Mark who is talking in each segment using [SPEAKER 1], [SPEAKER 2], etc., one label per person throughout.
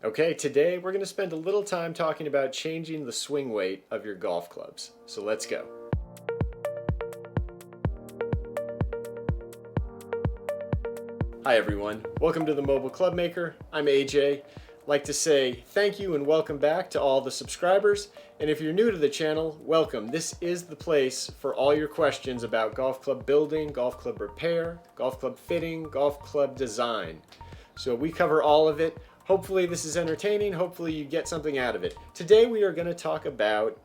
[SPEAKER 1] Okay, today we're going to spend a little time talking about changing the swing weight of your golf clubs. So let's go. Hi everyone, welcome to the Mobile Club Maker. I'm AJ. I'd like to say thank you and welcome back to all the subscribers. And if you're new to the channel, welcome. This is the place for all your questions about golf club building, golf club repair, golf club fitting, golf club design. So we cover all of it. Hopefully this is entertaining. Hopefully you get something out of it. Today we are going to talk about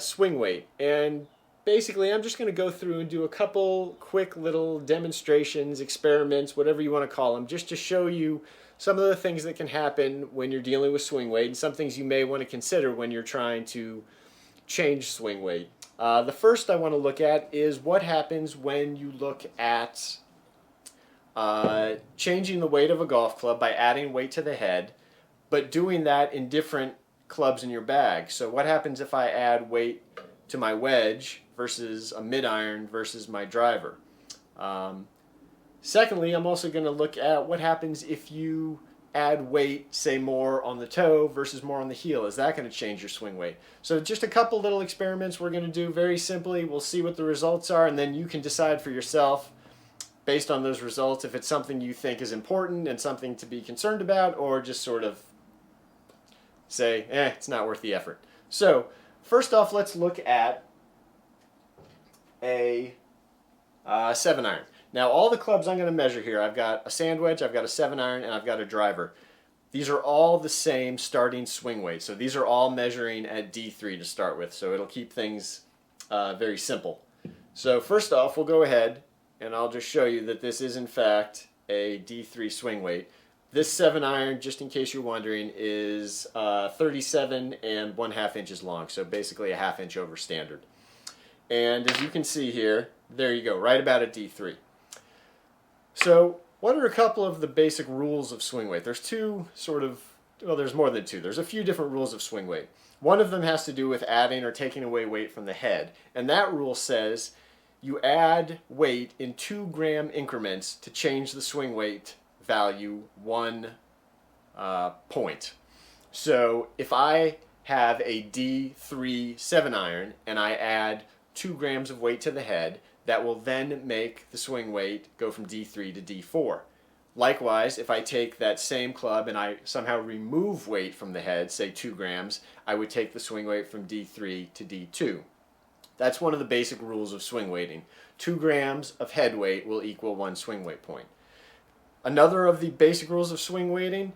[SPEAKER 1] swing weight. And basically I'm just going to go through and do a couple quick little demonstrations, experiments, whatever you want to call them, just to show you some of the things that can happen when you're dealing with swing weight and some things you may want to consider when you're trying to change swing weight. The first I want to look at is what happens when you look at changing the weight of a golf club by adding weight to the head, but doing that in different clubs in your bag. So what happens if I add weight to my wedge versus a mid-iron versus my driver? Secondly, I'm also going to look at what happens if you add weight, say more on the toe versus more on the heel. Is that going to change your swing weight? So just a couple little experiments we're going to do very simply. We'll see what the results are, and then you can decide for yourself based on those results if it's something you think is important and something to be concerned about, or just sort of say, it's not worth the effort. So first off, let's look at a 7-iron. Now all the clubs I'm going to measure here, I've got a sand wedge, I've got a 7-iron, and I've got a driver. These are all the same starting swing weight. So these are all measuring at D3 to start with. So it'll keep things very simple. So first off, we'll go ahead and I'll just show you that this is in fact a D3 swing weight. This 7-iron, just in case you're wondering, is 37 and 1/2 inches long, so basically a 1/2 inch over standard. And as you can see here, there you go, right about at D3. So what are a couple of the basic rules of swing weight? There's two sort of, well, there's more than two. There's a few different rules of swing weight. One of them has to do with adding or taking away weight from the head, and that rule says you add weight in 2-gram increments to change the swing weight value 1 point. So if I have a D3 7-iron and I add 2 grams of weight to the head, that will then make the swing weight go from D3 to D4. Likewise, if I take that same club and I somehow remove weight from the head, say 2 grams, I would take the swing weight from D3 to D2. That's one of the basic rules of swing weighting. 2 grams of head weight will equal 1 swing weight point. Another of the basic rules of swing weighting,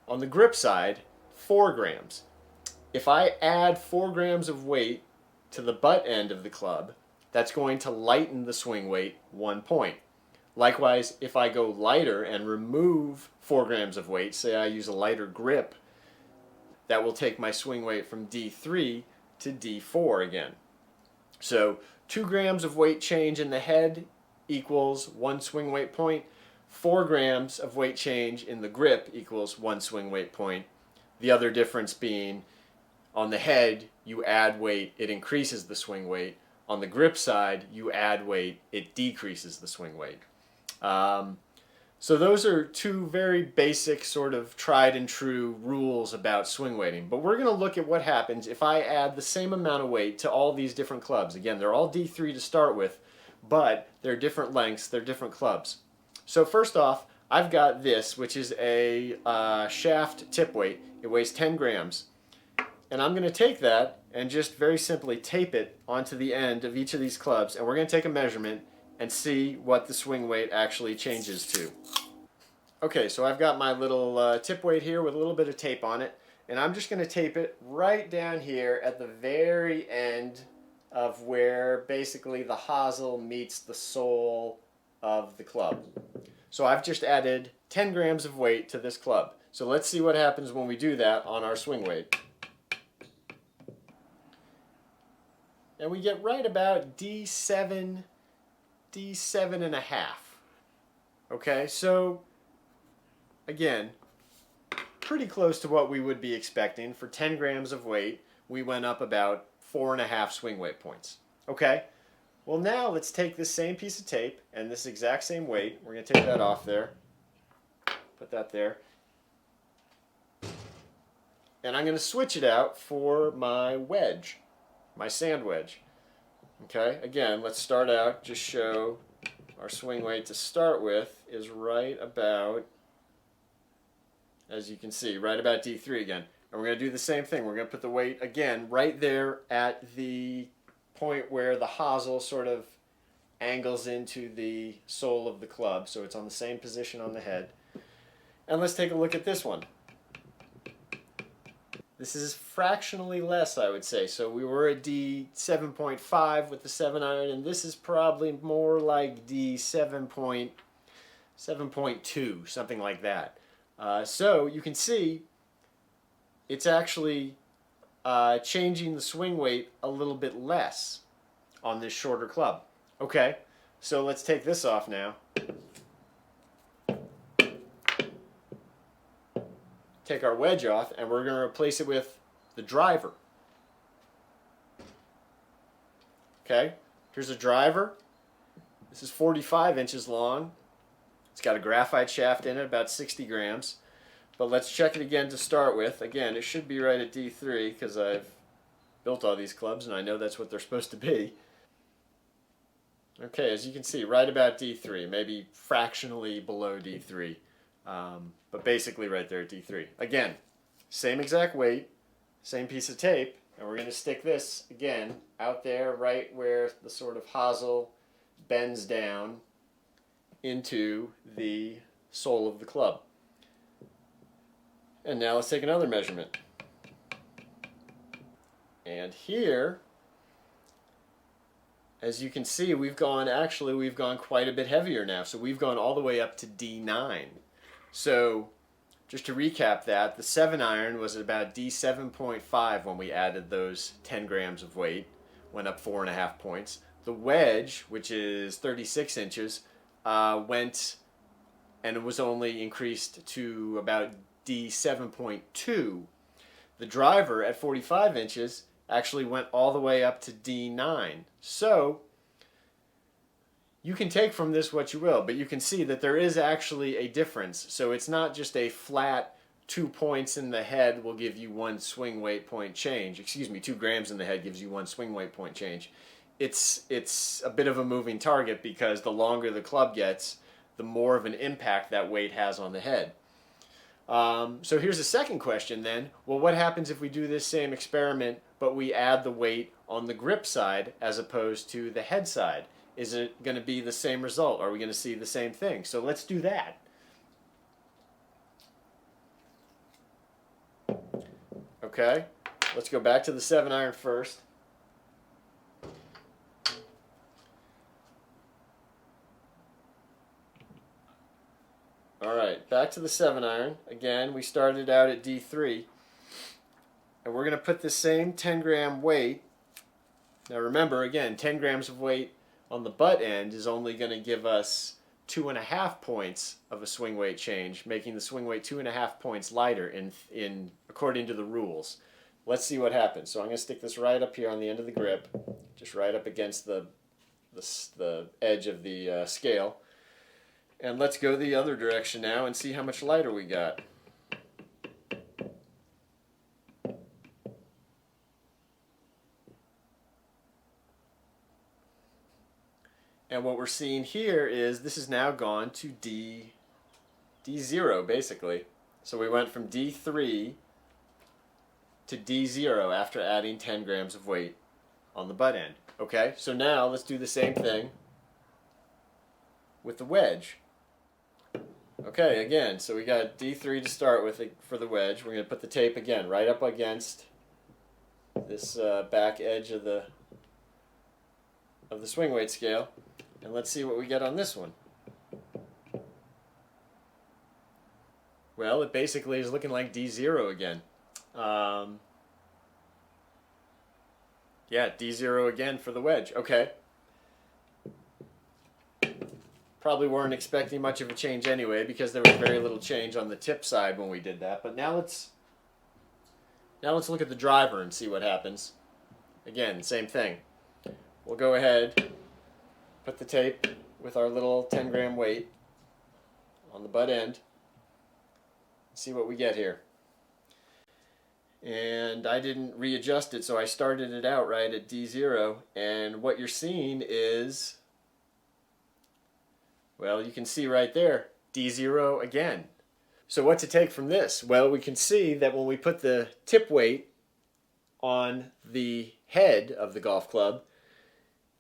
[SPEAKER 1] on the grip side, 4 grams. If I add 4 grams of weight to the butt end of the club, that's going to lighten the swing weight 1 point. Likewise, if I go lighter and remove 4 grams of weight, say I use a lighter grip, that will take my swing weight from D3 to D4 again. So 2 grams of weight change in the head equals 1 swing weight point. 4 grams of weight change in the grip equals 1 swing weight point. The other difference being on the head, you add weight, it increases the swing weight. On the grip side, you add weight, it decreases the swing weight. So those are two very basic sort of tried and true rules about swing weighting. But we're going to look at what happens if I add the same amount of weight to all these different clubs. Again, they're all D3 to start with, but they're different lengths, they're different clubs. So first off, I've got this, which is a shaft tip weight. It weighs 10 grams. And I'm going to take that and just very simply tape it onto the end of each of these clubs. And we're going to take a measurement and see what the swing weight actually changes to. Okay, so I've got my little tip weight here with a little bit of tape on it, and I'm just going to tape it right down here at the very end of where basically the hosel meets the sole of the club. So I've just added 10 grams of weight to this club. So let's see what happens when we do that on our swing weight. And we get right about D7 and a half. Okay, so again, pretty close to what we would be expecting. For 10 grams of weight, we went up about 4.5 swing weight points. Okay, well now let's take this same piece of tape and this exact same weight. We're going to take that off there, put that there. And I'm going to switch it out for my wedge, my sand wedge. Okay, again, let's start out, just show our swing weight to start with is right about, as you can see, right about D3 again. And we're going to do the same thing. We're going to put the weight again right there at the point where the hosel sort of angles into the sole of the club, so it's on the same position on the head. And let's take a look at this one. This is fractionally less, I would say. So we were at D7.5 with the 7 iron, and this is probably more like D7.2, something like that. So you can see it's actually changing the swing weight a little bit less on this shorter club. Okay, so let's take this off now. Take our wedge off, and we're going to replace it with the driver. Okay, here's a driver. This is 45 inches long. It's got a graphite shaft in it, about 60 grams. But let's check it again to start with. Again, it should be right at D3 because I've built all these clubs and I know that's what they're supposed to be. Okay, as you can see, right about D3, maybe fractionally below D3, but basically right there at D3. Again, same exact weight, same piece of tape, and we're going to stick this, again, out there right where the sort of hosel bends down into the sole of the club. And now let's take another measurement. And here, as you can see, we've gone quite a bit heavier now. So we've gone all the way up to D9. So just to recap that, the 7 iron was at about D7.5 when we added those 10 grams of weight, went up 4.5 points. The wedge, which is 36 inches, went and it was only increased to about D7.2. The driver at 45 inches actually went all the way up to D9. So you can take from this what you will, but you can see that there is actually a difference. So it's not just a flat 2 points in the head will give you 1 swing weight point change. Excuse me, 2 grams in the head gives you 1 swing weight point change. It's a bit of a moving target because the longer the club gets, the more of an impact that weight has on the head. So here's a second question then. Well, what happens if we do this same experiment, but we add the weight on the grip side as opposed to the head side? Is it going to be the same result? Are we going to see the same thing? So let's do that. Okay, let's go back to the 7 iron first. Alright, back to the 7 iron. Again, we started out at D3. And we're going to put the same 10 gram weight. Now remember, again, 10 grams of weight on the butt end is only going to give us 2.5 points of a swing weight change, making the swing weight 2.5 points lighter in according to the rules. Let's see what happens. So I'm going to stick this right up here on the end of the grip, just right up against the edge of the scale. And let's go the other direction now and see how much lighter we got. And what we're seeing here is this has now gone to D0 basically. So we went from D3 to D0 after adding 10 grams of weight on the butt end. Okay, so now let's do the same thing with the wedge. Okay, again, so we got D3 to start with for the wedge. We're going to put the tape again right up against this back edge of the swing weight scale, and let's see what we get on this one. Well, it basically is looking like D0 again. Yeah, D0 again for the wedge. Okay. Probably weren't expecting much of a change anyway because there was very little change on the tip side when we did that. But now let's look at the driver and see what happens. Again, same thing. We'll go ahead, put the tape with our little 10 gram weight on the butt end, see what we get here. And I didn't readjust it, so I started it out right at D0, and what you're seeing is, well, you can see right there, D0 again. So what to take from this? Well, we can see that when we put the tip weight on the head of the golf club,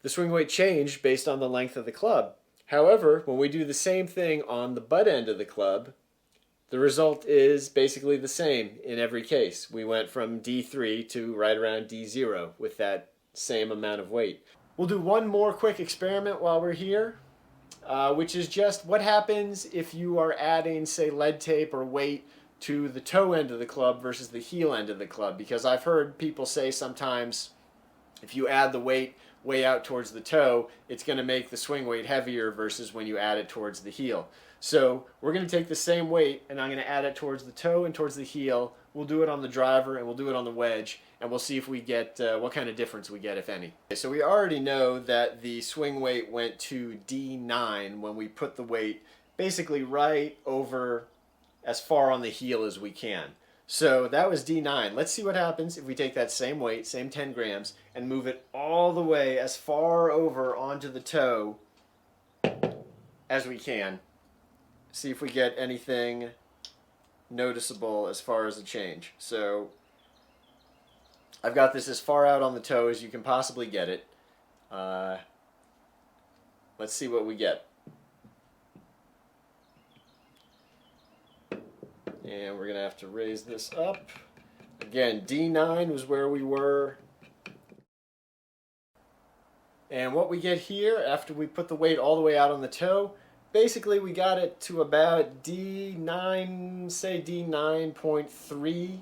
[SPEAKER 1] the swing weight changed based on the length of the club. However, when we do the same thing on the butt end of the club, the result is basically the same in every case. We went from D3 to right around D0 with that same amount of weight. We'll do one more quick experiment while we're here, which is just what happens if you are adding, say, lead tape or weight to the toe end of the club versus the heel end of the club. Because I've heard people say sometimes if you add the weight way out towards the toe, it's going to make the swing weight heavier versus when you add it towards the heel. So we're going to take the same weight and I'm going to add it towards the toe and towards the heel. We'll do it on the driver and we'll do it on the wedge, and we'll see if we get what kind of difference we get, if any. Okay, so we already know that the swing weight went to D9 when we put the weight basically right over as far on the heel as we can. So that was D9. Let's see what happens if we take that same weight, same 10 grams, and move it all the way as far over onto the toe as we can. See if we get anything noticeable as far as a change. So I've got this as far out on the toe as you can possibly get it. Let's see what we get. And we're going to have to raise this up. Again, D9 was where we were. And what we get here after we put the weight all the way out on the toe, basically we got it to about D9, say D9.3,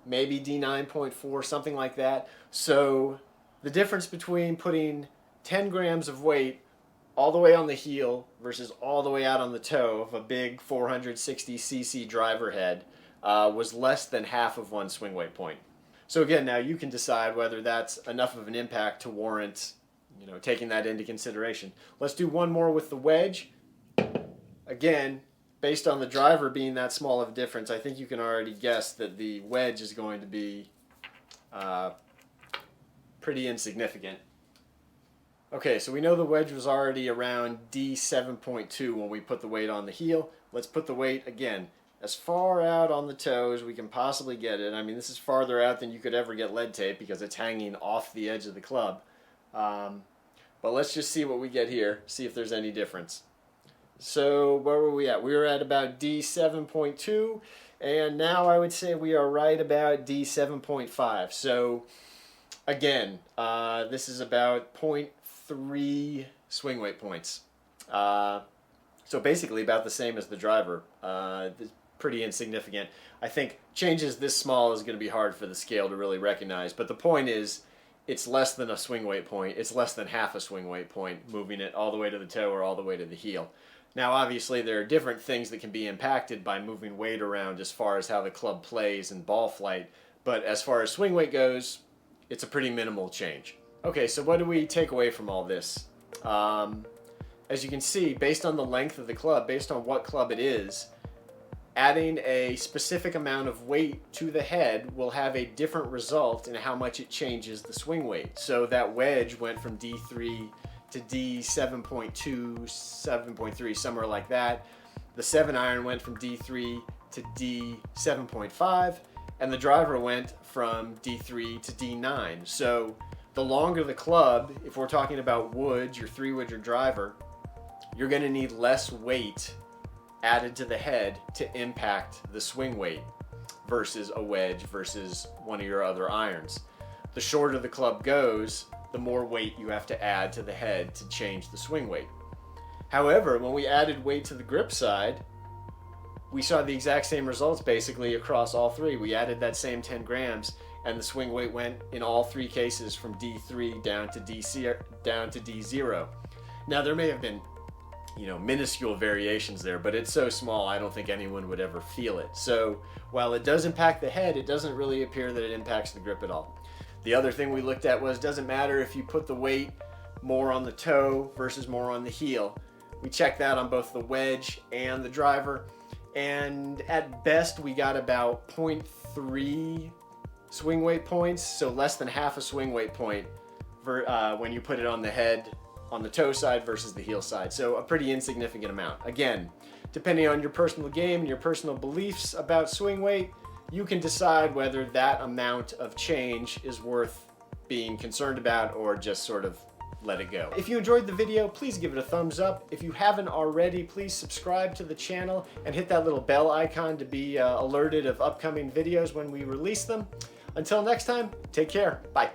[SPEAKER 1] maybe D9.4, something like that. So the difference between putting 10 grams of weight all the way on the heel versus all the way out on the toe of a big 460cc driver head was less than half of one swing weight point. So again, now you can decide whether that's enough of an impact to warrant, taking that into consideration. Let's do one more with the wedge. Again, based on the driver being that small of a difference, I think you can already guess that the wedge is going to be pretty insignificant. Okay, so we know the wedge was already around D7.2 when we put the weight on the heel. Let's put the weight, again, as far out on the toe as we can possibly get it. I mean, this is farther out than you could ever get lead tape because it's hanging off the edge of the club. But let's just see what we get here, see if there's any difference. So where were we at? We were at about D7.2, and now I would say we are right about D7.5. So again, this is about 0.3 swing weight points. So basically about the same as the driver. Pretty insignificant. I think changes this small is going to be hard for the scale to really recognize, but the point is it's less than a swing weight point. It's less than half a swing weight point, moving it all the way to the toe or all the way to the heel. Now obviously there are different things that can be impacted by moving weight around as far as how the club plays and ball flight, but as far as swing weight goes, it's a pretty minimal change. Okay, so what do we take away from all this? As you can see, based on the length of the club, based on what club it is, adding a specific amount of weight to the head will have a different result in how much it changes the swing weight. So that wedge went from D3 to D7.2, 7.3, somewhere like that. The 7-iron went from D3 to D7.5, and the driver went from D3 to D9. So the longer the club, if we're talking about woods, your 3-wood, your driver, you're going to need less weight added to the head to impact the swing weight versus a wedge versus one of your other irons. The shorter the club goes, the more weight you have to add to the head to change the swing weight. However, when we added weight to the grip side, we saw the exact same results basically across all three. We added that same 10 grams and the swing weight went in all three cases from D3 down to D0. Now there may have been minuscule variations there, but it's so small I don't think anyone would ever feel it. So while it does impact the head, it doesn't really appear that it impacts the grip at all. The other thing we looked at was, doesn't matter if you put the weight more on the toe versus more on the heel. We checked that on both the wedge and the driver, and at best we got about 0.3 swing weight points, so less than half a swing weight point when you put it on the head, on the toe side versus the heel side. So a pretty insignificant amount. Again, depending on your personal game and your personal beliefs about swing weight, you can decide whether that amount of change is worth being concerned about or just sort of let it go. If you enjoyed the video, please give it a thumbs up. If you haven't already, please subscribe to the channel and hit that little bell icon to be alerted of upcoming videos when we release them. Until next time, take care. Bye.